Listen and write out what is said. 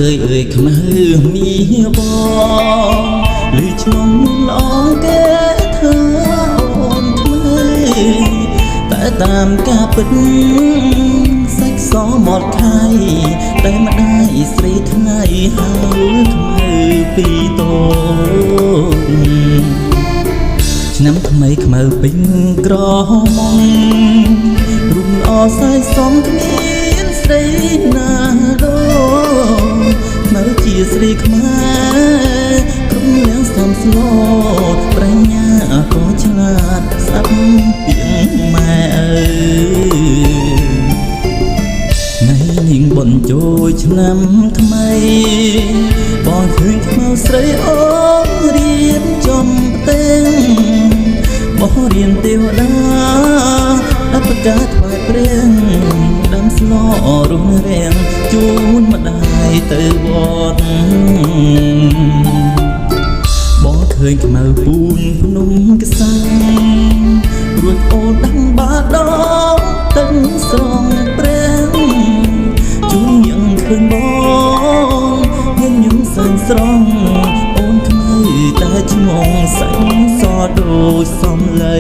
ơiខ្មៅមានបងលឺឆ្លងល្អគេធ្វើអូនថ្មីតែតាមការពិតសាច់សមកខៃតែម្ដាយស្រីថ្ងៃហើយខ្មៅពីតូនឆ្នាំថ្មីខ្មៅពេញក្រមុំរុំល្អសាយសំគ្មានស្រីណាដូខ្មៅជាស្រីខ្មែរក្រុមលៀងសំស្លប្រាជ្ញាក៏ឆ្លាតស្អាប់ពីងម៉ែអើថ្ងៃនាងបនចូលឆ្នាំថ្មីបងឃើញខ្មៅស្រីអូនរៀនចំផ្ទាំងបោះរៀនទេវតាអបកាថ្វាយព្រះដាំស្លរុំរាំងជូនម្ដាយទៅវត្តបងឃើញខ្មៅពូនភ្នំកសាំងរួចអូនដឹងបាដងទឹកស្រងព្រះជូនញ៉ាំឃើញបងញញឹមសែងស្រងអូនខ្មៅតែឆ្ងងសាច់សដូចសំឡី